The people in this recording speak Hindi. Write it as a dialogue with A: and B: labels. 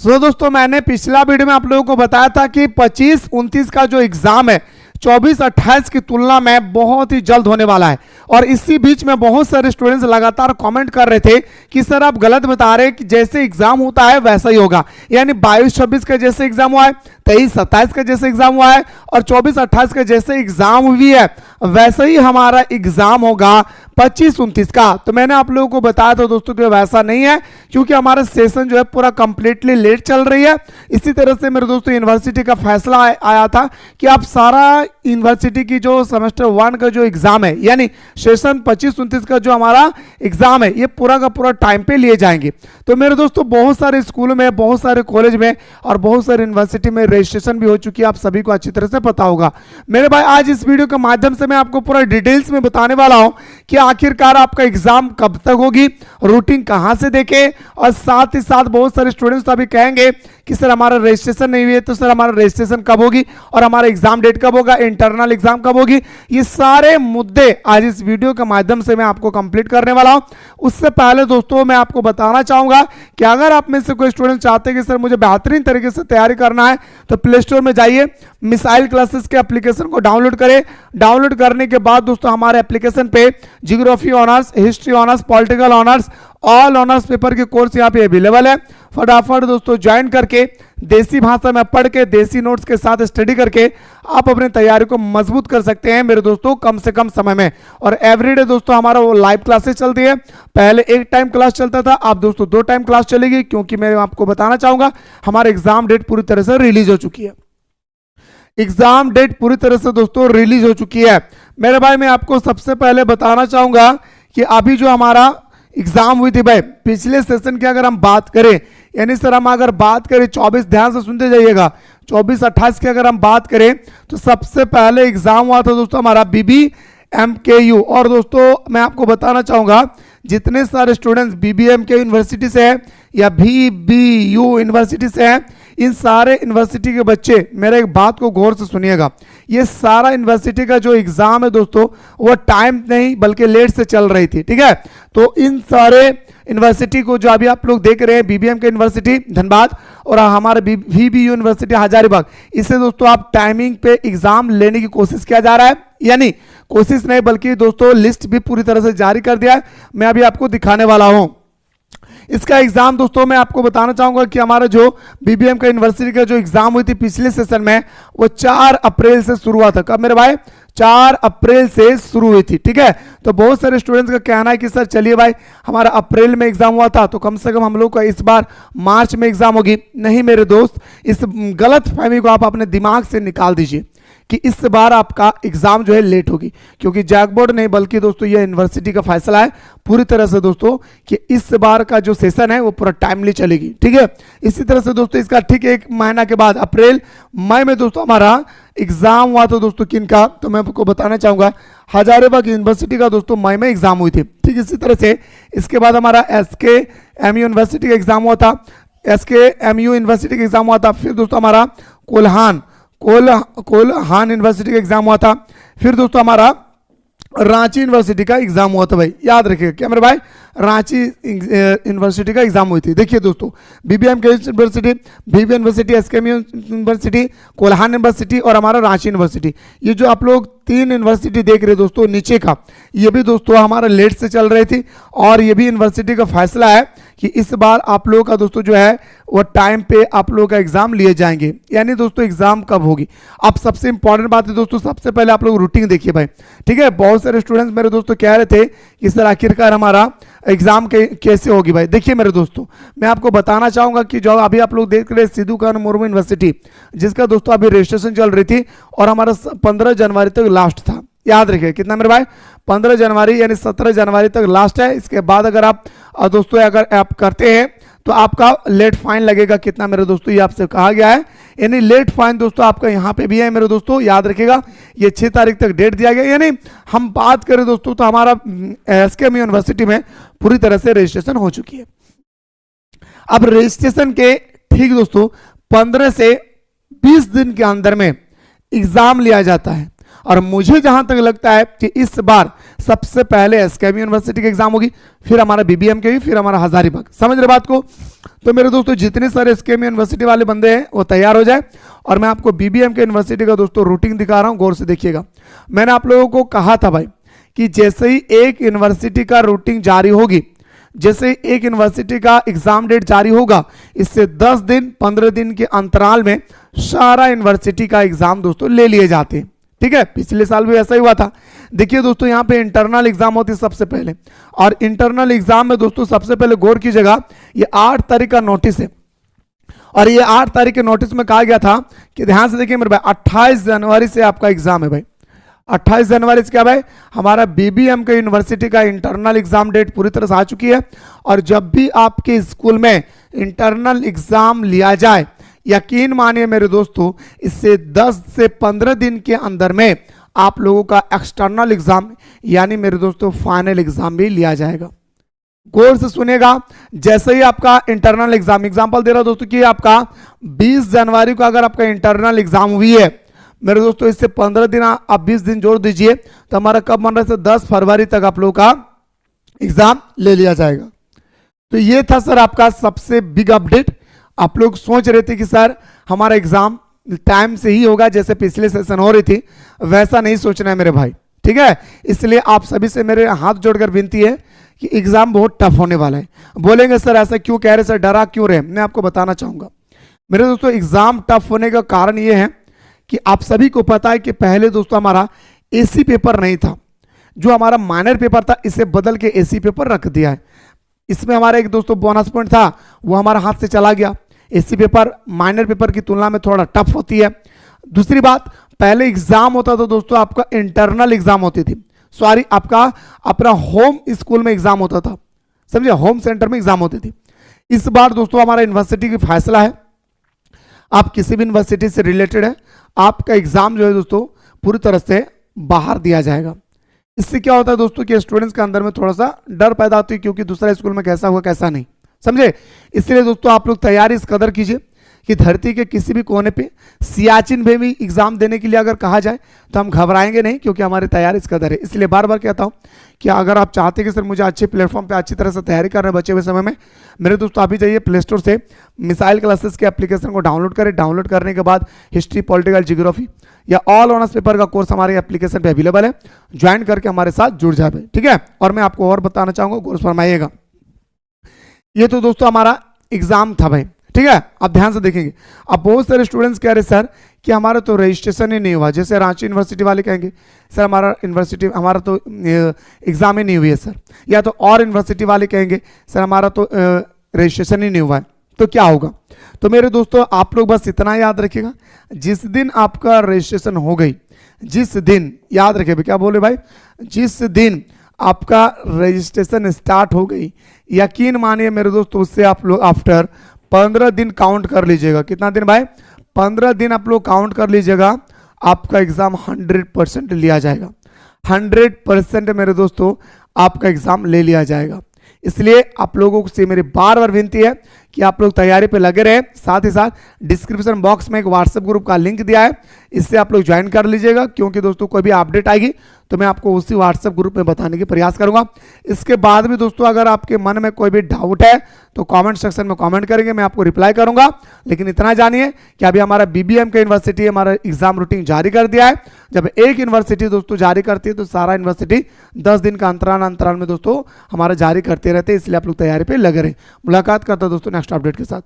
A: दोस्तों मैंने पिछला वीडियो में आप लोगों को बताया था कि 25-29 का जो एग्जाम है 24-28 की तुलना में बहुत ही जल्द होने वाला है। और इसी बीच में बहुत सारे स्टूडेंट्स लगातार कमेंट कर रहे थे कि सर आप गलत बता रहे हैं कि जैसे एग्जाम होता है वैसा ही होगा, यानी 22-26 का जैसे एग्जाम हुआ है, 23-27 का जैसे एग्जाम हुआ है और 24-28 का जैसे एग्जाम हुई है वैसा ही हमारा एग्जाम होगा 25-29 का। तो मैंने आप लोगों को बताया था दोस्तों कि वैसा नहीं है, क्योंकि हमारा सेशन जो है पूरा कंप्लीटली लेट चल रही है। इसी तरह से मेरे दोस्तों यूनिवर्सिटी का फैसला आया था कि आप सारा यूनिवर्सिटी की जो सेमेस्टर 1 का जो एग्जाम है, यानी सेशन 25-29 का जो हमारा एग्जाम है, ये पूरा का पूरा टाइम पे लिए जाएंगे। तो मेरे दोस्तों बहुत सारे स्कूलों में, बहुत सारे कॉलेज में और बहुत सारे यूनिवर्सिटी में रजिस्ट्रेशन भी हो चुकी है, आप सभी को अच्छी तरह से पता होगा। मेरे भाई आज इस वीडियो के माध्यम से मैं आपको पूरा डिटेल्स में बताने वाला हूं कि आखिरकार आपका एग्जाम कब तक होगी, रूटीन कहां से देखें, और साथ ही साथ बहुत सारे स्टूडेंट्स तो अभी कहेंगे कि सर हमारा रजिस्ट्रेशन नहीं हुई है, तो सर हमारा रजिस्ट्रेशन कब होगी और हमारा एग्जाम डेट कब होगा, इंटरनल एग्जाम कब होगी। ये सारे मुद्दे आज इस वीडियो के माध्यम से मैं आपको कंप्लीट करने वाला हूं। उससे पहले दोस्तों मैं आपको बताना चाहूंगा कि अगर आप में से कोई स्टूडेंट चाहते हैं कि सर मुझे बेहतरीन तरीके से तैयारी करना है, तो प्ले स्टोर में जाइए, मिसाइल क्लासेस के एप्लीकेशन को डाउनलोड करें। डाउनलोड करने के बाद दोस्तों हमारे एप्लीकेशन पे geography honours, history honours, political honours, all honours paper के कोर्स यहाँ पे अवेलेबल है। फटाफट दोस्तों ज्वाइन करके देसी भाषा में पढ़ के, देसी नोट्स के साथ स्टडी करके आप अपनी तैयारी को मजबूत कर सकते हैं मेरे दोस्तों कम से कम समय में। और एवरीडे दोस्तों हमारा वो लाइव क्लासेस चलती है। पहले एक टाइम क्लास चलता था, अब दोस्तों 2 टाइम क्लास चलेगी, क्योंकि मैं आपको बताना चाहूंगा हमारा एग्जाम डेट पूरी तरह से रिलीज हो चुकी है। एग्जाम डेट पूरी तरह से दोस्तों रिलीज हो चुकी है। मेरे भाई मैं आपको सबसे पहले बताना चाहूंगा कि अभी जो हमारा एग्जाम हुई थी भाई, पिछले सेशन की अगर हम बात करें, यानी सर हम अगर बात करें 24, ध्यान से सुनते जाइएगा, 24-28 की अगर हम बात करें तो सबसे पहले एग्जाम हुआ था दोस्तों हमारा BBMKU। और दोस्तों मैं आपको बताना चाहूंगा जितने सारे स्टूडेंट्स BBMKU यूनिवर्सिटी से है या VBU यूनिवर्सिटी से है, इन सारे यूनिवर्सिटी के बच्चे मेरे एक बात को गौर से सुनिएगा। ये सारा यूनिवर्सिटी का जो एग्जाम है दोस्तों वो टाइम नहीं बल्कि लेट से चल रही थी, ठीक है। तो इन सारे यूनिवर्सिटी को जो अभी आप लोग देख रहे हैं, BBMKU यूनिवर्सिटी धनबाद और हमारे VBU यूनिवर्सिटी हजारीबाग, इससे दोस्तों आप टाइमिंग पे एग्जाम लेने की कोशिश किया जा रहा है, यानी कोशिश नहीं बल्कि दोस्तों लिस्ट भी पूरी तरह से जारी कर दिया है। मैं अभी आपको दिखाने वाला हूं इसका एग्जाम। दोस्तों मैं आपको बताना चाहूंगा कि हमारा जो BBMKU यूनिवर्सिटी का जो एग्जाम हुई थी पिछले सेशन में, वो 4 अप्रैल से शुरू हुआ था। कब मेरे भाई? 4 अप्रैल से शुरू हुई थी, ठीक है। तो बहुत सारे स्टूडेंट्स का कहना है कि सर चलिए भाई हमारा अप्रैल में एग्जाम हुआ था तो कम से कम हम लोग का इस बार मार्च में एग्जाम होगी। नहीं मेरे दोस्त, इस गलत फहमी को आप अपने दिमाग से निकाल दीजिए कि इस बार आपका एग्जाम जो है लेट होगी, क्योंकि जैक बोर्ड नहीं बल्कि दोस्तों ये यूनिवर्सिटी का फैसला है पूरी तरह से दोस्तों कि इस बार का जो सेशन है वो पूरा टाइमली चलेगी, ठीक है। इसी तरह से दोस्तों इसका ठीक 1 महीना के बाद अप्रैल मई में दोस्तों हमारा एग्जाम हुआ था दोस्तों किनका, तो मैं आपको बताना चाहूंगा हजारीबाग यूनिवर्सिटी का दोस्तों मई में एग्जाम हुई थी, ठीक। इसी तरह से इसके बाद हमारा SKMU यूनिवर्सिटी का एग्जाम हुआ था, SKMU यूनिवर्सिटी का एग्जाम हुआ था। फिर दोस्तों हमारा कोल्हान यूनिवर्सिटी का एग्जाम हुआ था। फिर दोस्तों हमारा रांची यूनिवर्सिटी का एग्जाम हुआ था भाई, याद रखिएगा क्या मेरे भाई, रांची यूनिवर्सिटी का एग्जाम हुई थी। देखिए दोस्तों BBMKU university, VBU university, SKMU university, Kolhan university और हमारा रांची यूनिवर्सिटी, ये जो आप लोग 3 यूनिवर्सिटी देख रहे दोस्तों नीचे का, ये भी दोस्तों हमारा लेट से चल रही थी। और ये भी यूनिवर्सिटी का फैसला है कि इस बार आप लोगों का दोस्तों जो है वो टाइम पे आप लोगों का एग्जाम लिए जाएंगे। यानी दोस्तों एग्जाम कब होगी, अब सबसे इंपॉर्टेंट बात है दोस्तों, सबसे पहले आप लोग रूटीन देखिए भाई, ठीक है। बहुत सारे स्टूडेंट्स मेरे दोस्तों कह रहे थे कि सर आखिरकार हमारा एग्जाम कैसे होगी भाई। देखिए मेरे दोस्तों मैं आपको बताना चाहूंगा कि जो अभी आप लोग देख रहे हैं सिद्धू कानू मुर्मू यूनिवर्सिटी, जिसका दोस्तों अभी रजिस्ट्रेशन चल रही थी और हमारा 15 जनवरी तक लास्ट था, याद रखिए कितना मेरे भाई, 15 जनवरी यानी 17 जनवरी तक लास्ट है। इसके बाद अगर आप दोस्तों अगर आप करते हैं तो आपका लेट फाइन लगेगा कितना मेरे दोस्तों, ये आपसे कहा गया है। यानी लेट फाइन दोस्तों आपका यहाँ पे भी है मेरे दोस्तों, याद रखिएगा। ये 6 तारीख तक डेट दिया गया। यानी हम बात करें दोस्तों तो हमारा SKMU यूनिवर्सिटी में पूरी तरह से रजिस्ट्रेशन हो चुकी है। अब रजिस्ट्रेशन के ठीक दोस्तों 15 से 20 दिन के अंदर में एग्जाम लिया जाता है। और मुझे जहां तक लगता है कि इस बार सबसे पहले एसकेएम यूनिवर्सिटी की एग्जाम होगी, फिर हमारा बीबीएम की, फिर हमारा हजारीबाग। समझ रहे बात को? तो मेरे दोस्तों जितने सारे एसकेएम यूनिवर्सिटी वाले बंदे हैं वो तैयार हो जाए, और मैं आपको बीबीएम के यूनिवर्सिटी का दोस्तों रूटीन दिखा रहा हूं, गौर से देखिएगा। मैंने आप लोगों को कहा था भाई कि जैसे ही एक यूनिवर्सिटी का रूटीन जारी होगी, जैसे एक यूनिवर्सिटी का एग्जाम डेट जारी होगा, इससे 10 दिन 15 दिन के अंतराल में सारा यूनिवर्सिटी का एग्जाम दोस्तों ले लिए जाते हैं। ठीक है, पिछले साल भी ऐसा ही हुआ था। देखिए दोस्तों यहाँ पे इंटरनल एग्जाम होती है सबसे पहले, और इंटरनल एग्जाम में दोस्तों सबसे पहले गौर कीजिएगा, ये 8 तारीख का नोटिस है, और ये 8 तारीख के नोटिस में कहा गया था कि ध्यान से देखिए मेरे भाई 28 जनवरी से आपका एग्जाम है भाई। 28 जनवरी से क्या भाई, हमारा बीबीएम के यूनिवर्सिटी का इंटरनल एग्जाम डेट पूरी तरह से आ चुकी है। और जब भी आपके स्कूल में इंटरनल एग्जाम लिया जाए, यकीन मानिए मेरे दोस्तों, इससे 10 से 15 दिन के अंदर में आप लोगों का एक्सटर्नल एग्जाम यानी मेरे दोस्तों फाइनल एग्जाम भी लिया जाएगा। गौर से सुनेगा, जैसे ही आपका इंटरनल एग्जाम्पल दे रहा दोस्तों कि आपका 20 जनवरी को अगर आपका इंटरनल एग्जाम हुई है मेरे दोस्तों, इससे 15 दिन आप 20 दिन जोड़ दीजिए, तो हमारा कब बन रहा है, 10 फरवरी तक आप लोगों का एग्जाम ले लिया जाएगा। तो ये था सर आपका सबसे बिग अपडेट। आप लोग सोच रहे थे कि सर हमारा एग्जाम टाइम से ही होगा, जैसे पिछले सेशन हो रही थी, वैसा नहीं सोचना है मेरे भाई। ठीक है, इसलिए आप सभी से मेरे हाथ जोड़कर विनती है कि एग्जाम बहुत टफ होने वाला है। बोलेंगे सर ऐसा क्यों कह रहे, सर डरा क्यों रहे, मैं आपको बताना चाहूंगा। मेरे दोस्तों एग्जाम टफ होने का कारण यह है कि आप सभी को पता है कि पहले दोस्तों हमारा एसी पेपर नहीं था, जो हमारा माइनर पेपर था इसे बदल के एसी पेपर रख दिया है। इसमें हमारा एक दोस्तों बोनस पॉइंट था, वो हमारा हाथ से चला गया। एसी पेपर माइनर पेपर की तुलना में थोड़ा टफ होती है। दूसरी बात, पहले एग्जाम होता था दोस्तों आपका इंटरनल एग्जाम होती थी, सॉरी आपका अपना होम स्कूल में एग्जाम होता था, समझे, होम सेंटर में एग्जाम होती थी। इस बार दोस्तों हमारा यूनिवर्सिटी की फैसला है, आप किसी भी यूनिवर्सिटी से रिलेटेड है, आपका एग्जाम जो है दोस्तों पूरी तरह से बाहर दिया जाएगा। इससे क्या होता है दोस्तों कि स्टूडेंट्स के अंदर में थोड़ा सा डर पैदा होती है, क्योंकि दूसरा स्कूल में कैसा हुआ कैसा नहीं, समझे। इसलिए दोस्तों आप लोग तैयारी इस कदर कीजिए कि धरती के किसी भी कोने पे, सियाचिन में भी एग्जाम देने के लिए अगर कहा जाए तो हम घबराएंगे नहीं, क्योंकि हमारी तैयारी इस कदर है। इसलिए बार बार कहता हूँ कि अगर आप चाहते हैं कि सर मुझे अच्छे प्लेटफॉर्म पे अच्छी तरह से तैयारी करना है बचे हुए समय में, मेरे दोस्तों अभी जाइए प्ले स्टोर से मिसाइल क्लासेस के एप्लीकेशन को डाउनलोड करें। डाउनलोड करने के बाद हिस्ट्री, पॉलिटिकल, जियोग्राफी या ऑल ऑनर्स पेपर का कोर्स हमारे एप्लीकेशन पे अवेलेबल है, ज्वाइन करके हमारे साथ जुड़ जाए, ठीक है। और मैं आपको और बताना चाहूँगा, कोर्स फरमाइएगा। ये तो दोस्तों हमारा एग्जाम था भाई, ठीक है। अब ध्यान से देखेंगे, अब बहुत सारे स्टूडेंट्स कह रहे सर कि हमारा तो रजिस्ट्रेशन ही नहीं हुआ, जैसे रांची यूनिवर्सिटी वाले कहेंगे सर हमारा तो एग्जाम ही नहीं हुई है सर, या तो और यूनिवर्सिटी वाले कहेंगे सर हमारा तो रजिस्ट्रेशन ही नहीं हुआ है, तो क्या होगा। तो मेरे दोस्तों आप लोग बस इतना याद रखिएगा, जिस दिन आपका रजिस्ट्रेशन हो गई, जिस दिन, याद रखिए क्या बोले भाई, जिस दिन आपका रजिस्ट्रेशन स्टार्ट हो गई, यकीन मानिए मेरे दोस्तों उससे आप लोग आफ्टर 15 दिन काउंट कर लीजिएगा। कितना दिन भाई, 15 दिन आप लोग काउंट कर लीजिएगा, आपका एग्जाम 100% लिया जाएगा। 100% मेरे दोस्तों आपका एग्जाम ले लिया जाएगा। इसलिए आप लोगों से मेरी बार बार विनती है कि आप लोग तैयारी पे लगे रहे। साथ ही साथ डिस्क्रिप्शन बॉक्स में एक व्हाट्सएप ग्रुप का लिंक दिया है, इससे आप लोग ज्वाइन कर लीजिएगा, क्योंकि दोस्तों कोई भी अपडेट आएगी तो मैं आपको उसी व्हाट्सएप ग्रुप में बताने की प्रयास करूंगा। इसके बाद भी दोस्तों अगर आपके मन में कोई भी डाउट है तो कमेंट सेक्शन में कमेंट करेंगे, मैं आपको रिप्लाई करूंगा। लेकिन इतना जानिए कि अभी हमारा बीबीएम के यूनिवर्सिटी हमारा एग्जाम रूटीन जारी कर दिया है। जब एक यूनिवर्सिटी दोस्तों जारी करती है तो सारा यूनिवर्सिटी 10 दिन का अंतराल में दोस्तों हमारा जारी करते रहते हैं, इसलिए आप लोग तैयारी पे लगे रहे। मुलाकात करता दोस्तों नेक्स्ट अपडेट के साथ।